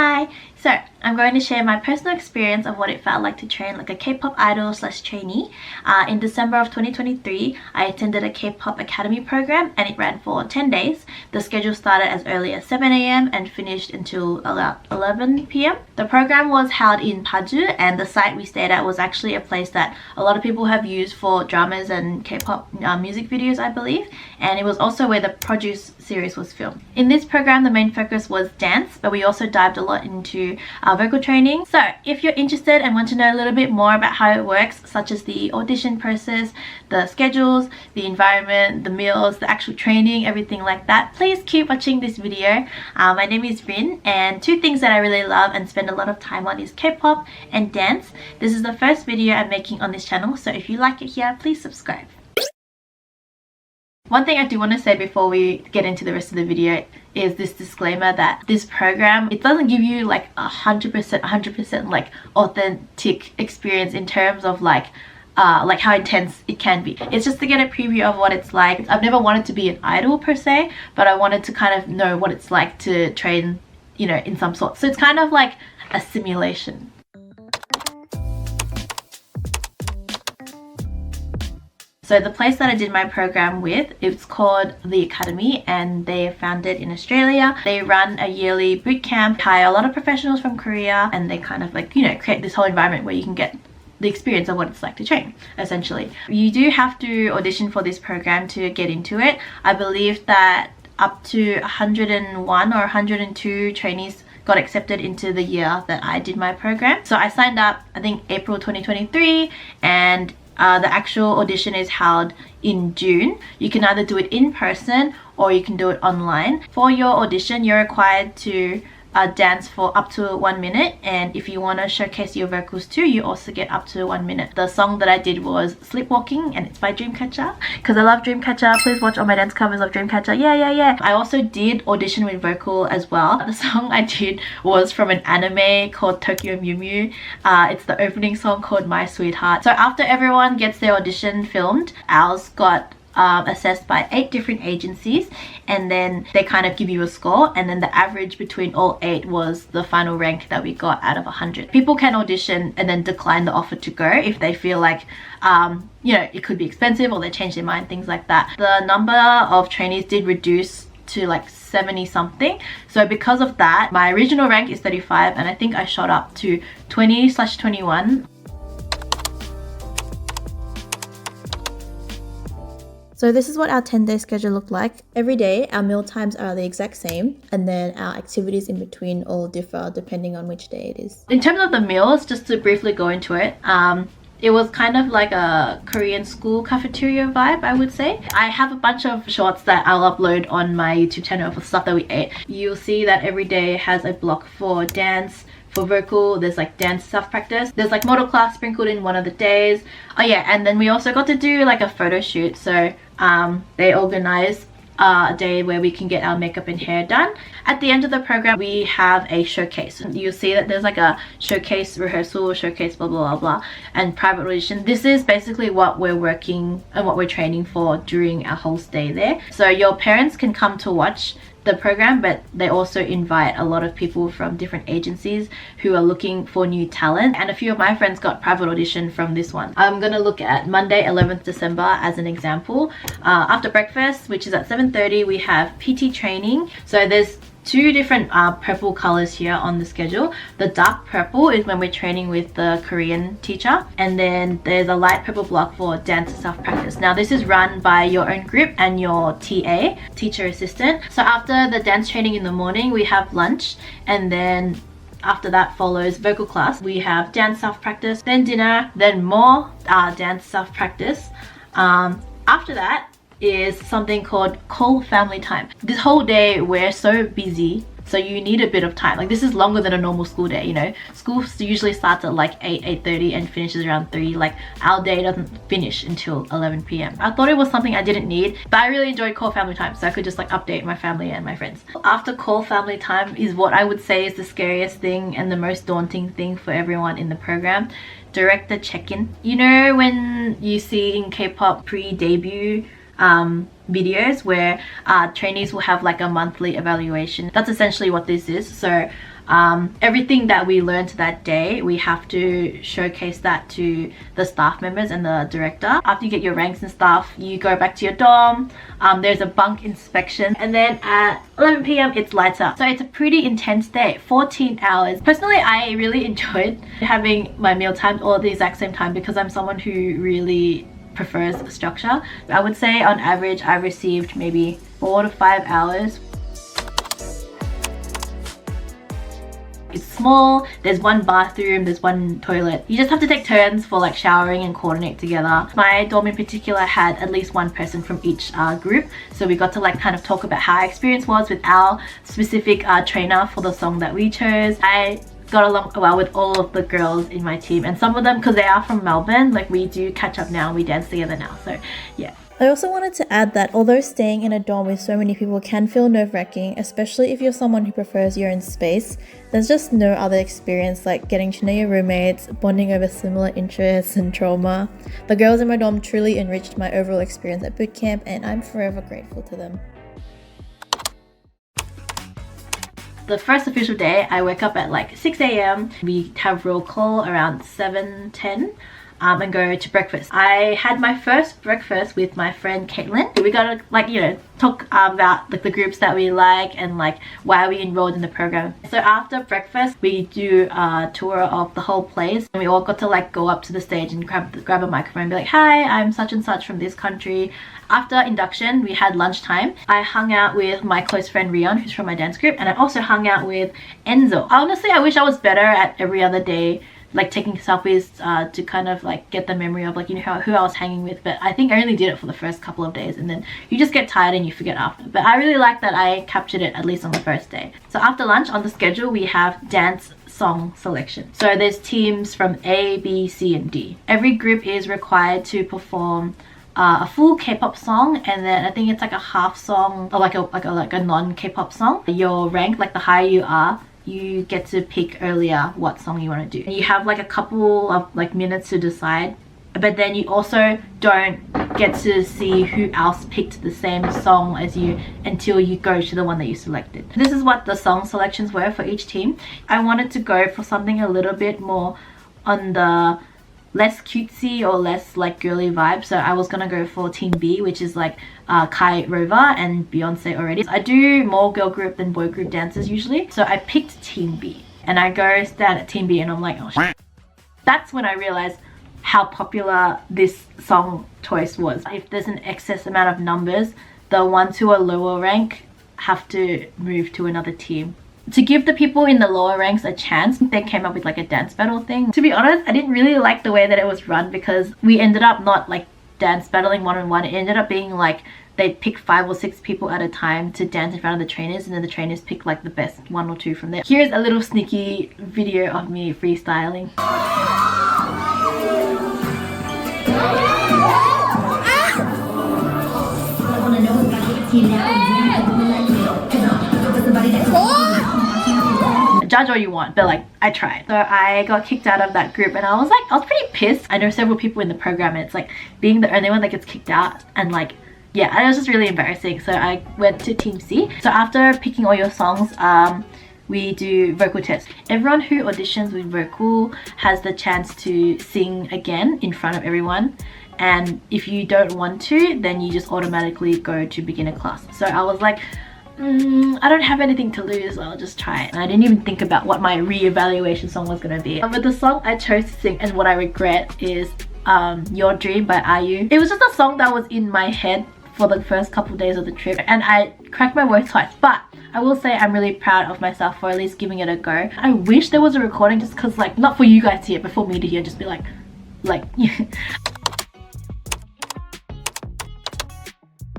Hi! So, I'm going to share my personal experience of what it felt like to train like a K-pop idol / trainee. In December of 2023, I attended a K-pop academy program and it ran for 10 days. The schedule started as early as 7 a.m. and finished until about 11 p.m. The program was held in Paju, and the site we stayed at was actually a place that a lot of people have used for dramas and K-pop music videos, I believe, and it was also where the Produce series was filmed. In this program, the main focus was dance, but we also dived a lot into vocal training. So if you're interested and want to know a little bit more about how it works, such as the audition process, the schedules, the environment, the meals, the actual training, everything like that, please keep watching this video. My name is Rin, and two things that I really love and spend a lot of time on is K-pop and dance. This is the first video I'm making on this channel, so if you like it here, please subscribe. One thing I do want to say before we get into the rest of the video is this disclaimer that this program, it doesn't give you like 100% like authentic experience in terms of like how intense it can be. It's just to get a preview of what it's like. I've never wanted to be an idol per se, but I wanted to kind of know what it's like to train, you know, in some sort. So it's kind of like a simulation. So the place that I did my program with, it's called The Academy, and they are founded in Australia. They run a yearly boot camp, hire a lot of professionals from Korea, and they kind of like, you know, create this whole environment where you can get the experience of what it's like to train, essentially. You do have to audition for this program to get into it. I believe that up to 101 or 102 trainees got accepted into the year that I did my program. So I signed up, I think April 2023, and the actual audition is held in June. You can either do it in person or you can do it online. For your audition, you're required to dance for up to 1 minute, and if you want to showcase your vocals too, you also get up to 1 minute. The song that I did was Sleepwalking, and it's by Dreamcatcher because I love Dreamcatcher. Please watch all my dance covers of Dreamcatcher. Yeah. I also did audition with vocal as well. The song I did was from an anime called Tokyo Mew Mew. It's the opening song called My Sweetheart. So after everyone gets their audition filmed, ours got assessed by 8 different agencies, and then they kind of give you a score, and then the average between all 8 was the final rank that we got out of 100. People can audition and then decline the offer to go if they feel like you know, it could be expensive or they change their mind, things like that. The number of trainees did reduce to like 70 something, so because of that my original rank is 35, and I think I shot up to 20/21. So this is what our 10-day schedule looked like. Every day our meal times are the exact same, and then our activities in between all differ depending on which day it is. In terms of the meals, just to briefly go into it, it was kind of like a Korean school cafeteria vibe, I would say. I have a bunch of shorts that I'll upload on my YouTube channel for stuff that we ate. You'll see that every day has a block for dance. For vocal, there's like dance self-practice. There's like model class sprinkled in one of the days. Oh yeah, and then we also got to do like a photo shoot. So they organize a day where we can get our makeup and hair done. At the end of the program, we have a showcase. You'll see that there's like a showcase rehearsal, showcase blah blah blah, and private audition. This is basically what we're working and what we're training for during our whole stay there. So your parents can come to watch the program, but they also invite a lot of people from different agencies who are looking for new talent, and a few of my friends got private audition from this one. I'm gonna look at Monday 11th December as an example. After breakfast, which is at 7:30, we have PT training. So there's 2 different purple colors here on the schedule. The dark purple is when we're training with the Korean teacher, and then there's a light purple block for dance self-practice. Now this is run by your own group and your TA, teacher assistant. So after the dance training in the morning, we have lunch, and then after that follows vocal class. We have dance self-practice, then dinner, then more dance self-practice. After that is something called call family time. This whole day we're so busy, so you need a bit of time. Like this is longer than a normal school day, you know. School usually starts at like 8:30 and finishes around 3. Like our day doesn't finish until 11 p.m. I thought it was something I didn't need, but I really enjoyed call family time, so I could just like update my family and my friends. After call family time is what I would say is the scariest thing and the most daunting thing for everyone in the program. Director check-in. You know when you see in K-pop pre-debut videos where trainees will have like a monthly evaluation. That's essentially what this is. So everything that we learned that day, we have to showcase that to the staff members and the director. After you get your ranks and stuff, you go back to your dorm. There's a bunk inspection, and then at 11 p.m. it's lights out. So it's a pretty intense day, 14 hours. Personally, I really enjoyed having my meal times all at the exact same time because I'm someone who really prefers structure. I would say on average I received maybe 4 to 5 hours. It's small, there's one bathroom, there's one toilet. You just have to take turns for like showering and coordinate together. My dorm in particular had at least one person from each group, so we got to like kind of talk about how our experience was with our specific trainer for the song that we chose. I got along well with all of the girls in my team, and some of them, because they are from Melbourne, like we do catch up now, we dance together now, so yeah. I also wanted to add that although staying in a dorm with so many people can feel nerve-wracking, especially if you're someone who prefers your own space, there's just no other experience like getting to know your roommates, bonding over similar interests and trauma. The girls in my dorm truly enriched my overall experience at bootcamp, and I'm forever grateful to them. The first official day, I wake up at like 6 a.m. We have roll call around 7:10. And go to breakfast. I had my first breakfast with my friend Caitlin. We got to like, you know, talk about like the groups that we like and like why we enrolled in the program. So after breakfast, we do a tour of the whole place, and we all got to like go up to the stage and grab a microphone and be like, hi, I'm such and such from this country. After induction, we had lunchtime. I hung out with my close friend Rion, who's from my dance group, and I also hung out with Enzo. Honestly, I wish I was better at every other day like taking selfies to kind of like get the memory of like, you know, who I was hanging with, but I think I only did it for the first couple of days and then you just get tired and you forget after. But I really like that I captured it at least on the first day. So after lunch on the schedule we have dance song selection. So there's teams from A, B, C and D. Every group is required to perform a full K-pop song, and then I think it's like a half song or like a non-K-pop song. Your rank, like the higher you are, you get to pick earlier what song you want to do. You have like a couple of like minutes to decide, but then you also don't get to see who else picked the same song as you until you go to the one that you selected. This is what the song selections were for each team. I wanted to go for something a little bit more on the less cutesy or less like girly vibe, so I was gonna go for Team B, which is like Kai, Rova and Beyonce already. I do more girl group than boy group dances usually, so I picked Team B and I go stand at Team B and I'm like, oh shit. That's when I realized how popular this song choice was. If there's an excess amount of numbers, the ones who are lower rank have to move to another team. To give the people in the lower ranks a chance, they came up with like a dance battle thing. To be honest, I didn't really like the way that it was run because we ended up not like dance battling one-on-one. It ended up being like they'd pick 5 or 6 people at a time to dance in front of the trainers, and then the trainers pick like the best 1 or 2 from there. Here's a little sneaky video of me freestyling. Judge all you want, but like I tried. So I got kicked out of that group and I was pretty pissed. I know several people in the program and it's like being the only one that gets kicked out, and like yeah, it was just really embarrassing. So I went to Team C. So after picking all your songs, we do vocal tests. Everyone who auditions with vocal has the chance to sing again in front of everyone, and if you don't want to, then you just automatically go to beginner class. So I was like, I don't have anything to lose, I'll just try it. And I didn't even think about what my re-evaluation song was gonna be. But the song I chose to sing and what I regret is Your Dream by IU. It was just a song that was in my head for the first couple of days of the trip and I cracked my words twice, but I will say I'm really proud of myself for at least giving it a go. I wish there was a recording just because, like, not for you guys to hear, but for me to hear, just be like yeah.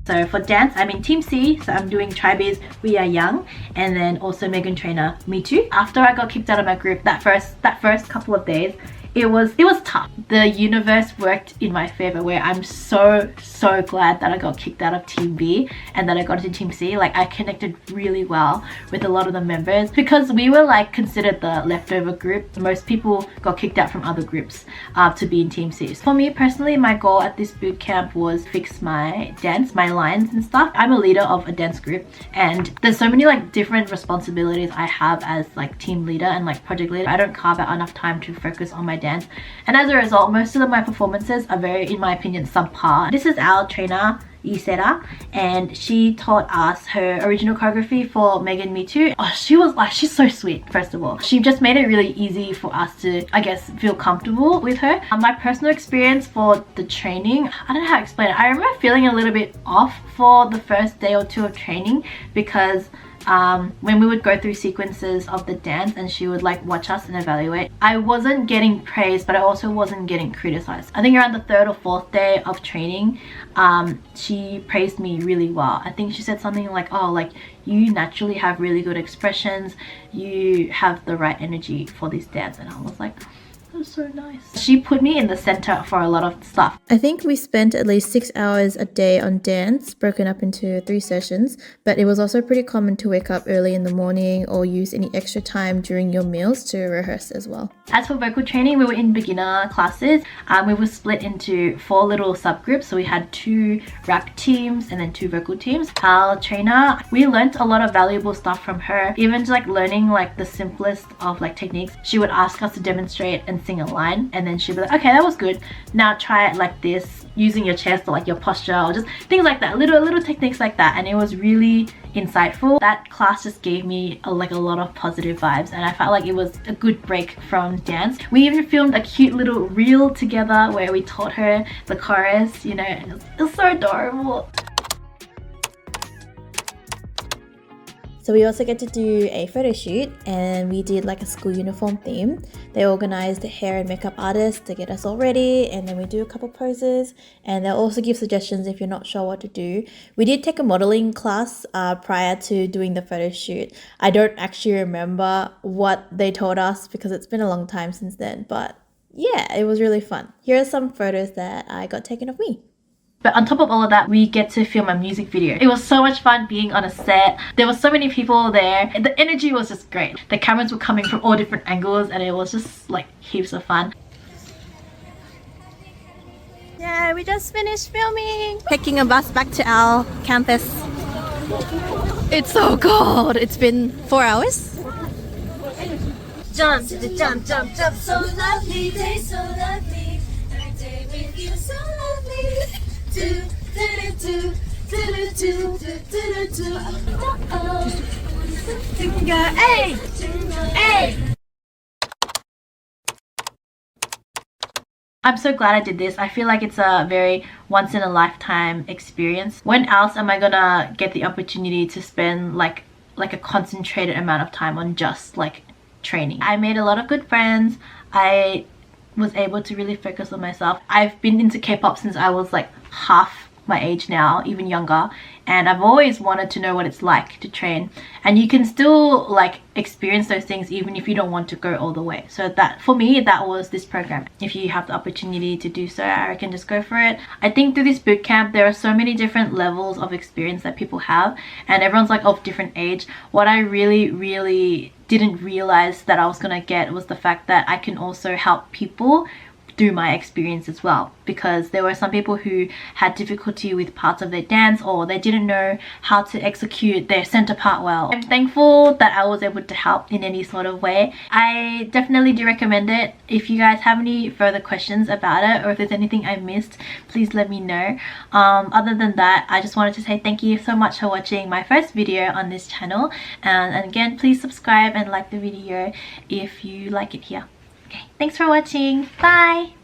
So for dance, I'm in Team C, so I'm doing Tribe's We Are Young, and then also Megan Trainor, Me Too. After I got kicked out of my group, that first couple of days, it was tough. The universe worked in my favor, where I'm so glad that I got kicked out of Team B and that I got into Team C. Like, I connected really well with a lot of the members because we were like considered the leftover group. Most people got kicked out from other groups to be in Team C. For me personally, my goal at this boot camp was fix my dance, my lines and stuff. I'm a leader of a dance group, and there's so many like different responsibilities I have as like team leader and like project leader. I don't carve out enough time to focus on my dance, and as a result, most of my performances are very, in my opinion, subpar. This is our trainer Isera, and she taught us her original choreography for Megan Me Too. Oh, she's so sweet. First of all, she just made it really easy for us to, I guess, feel comfortable with her. My personal experience for the training, I don't know how to explain it. I remember feeling a little bit off for the first day or two of training because when we would go through sequences of the dance and she would like watch us and evaluate, I wasn't getting praised, but I also wasn't getting criticized. I think around the third or fourth day of training, she praised me really well. I think she said something like, oh, like, you naturally have really good expressions, you have the right energy for this dance. And I was like, was so nice. She put me in the center for a lot of stuff. I think we spent at least 6 hours a day on dance, broken up into 3 sessions, but it was also pretty common to wake up early in the morning or use any extra time during your meals to rehearse as well. As for vocal training, we were in beginner classes. We were split into 4 little subgroups. So we had 2 rap teams and then 2 vocal teams. Our trainer, we learned a lot of valuable stuff from her, even just like learning like the simplest of like techniques. She would ask us to demonstrate and sing a line, and then she'd be like, okay, that was good, now try it like this, using your chest or like your posture or just things like that, little techniques like that. And it was really insightful. That class just gave me a lot of positive vibes, and I felt like it was a good break from dance. We even filmed a cute little reel together where we taught her the chorus, you know, and it was so adorable. So we also get to do a photo shoot, and we did like a school uniform theme. They organized a hair and makeup artist to get us all ready, and then we do a couple poses, and they'll also give suggestions if you're not sure what to do. We did take a modeling class prior to doing the photo shoot. I don't actually remember what they told us because it's been a long time since then, but yeah, it was really fun. Here are some photos that I got taken of me. But on top of all of that, we get to film a music video. It was so much fun being on a set. There were so many people there. The energy was just great. The cameras were coming from all different angles, and it was just like heaps of fun. Yeah, we just finished filming. Taking a bus back to our campus. It's so cold. It's been 4 hours. Jump, jump, jump, jump, so lovely, day so lovely, every day with you so lovely. Do, do, do, do, do, do, do, do. Hey, hey. I'm so glad I did this. I feel like it's a very once in a lifetime experience. When else am I gonna get the opportunity to spend like a concentrated amount of time on just like training? I made a lot of good friends. I was able to really focus on myself. I've been into K-pop since I was like half my age now, even younger, and I've always wanted to know what it's like to train. And you can still like experience those things even if you don't want to go all the way. So that, for me, that was this program. If you have the opportunity to do so, I reckon just go for it. I think through this bootcamp there are so many different levels of experience that people have, and everyone's like of different age. What I really didn't realize that I was gonna get was the fact that I can also help people through my experience as well, because there were some people who had difficulty with parts of their dance, or they didn't know how to execute their center part well. I'm thankful that I was able to help in any sort of way. I definitely do recommend it. If you guys have any further questions about it, or if there's anything I missed, please let me know. Other than that, I just wanted to say thank you so much for watching my first video on this channel, and again, please subscribe and like the video if you like it here. Okay, thanks for watching. Bye!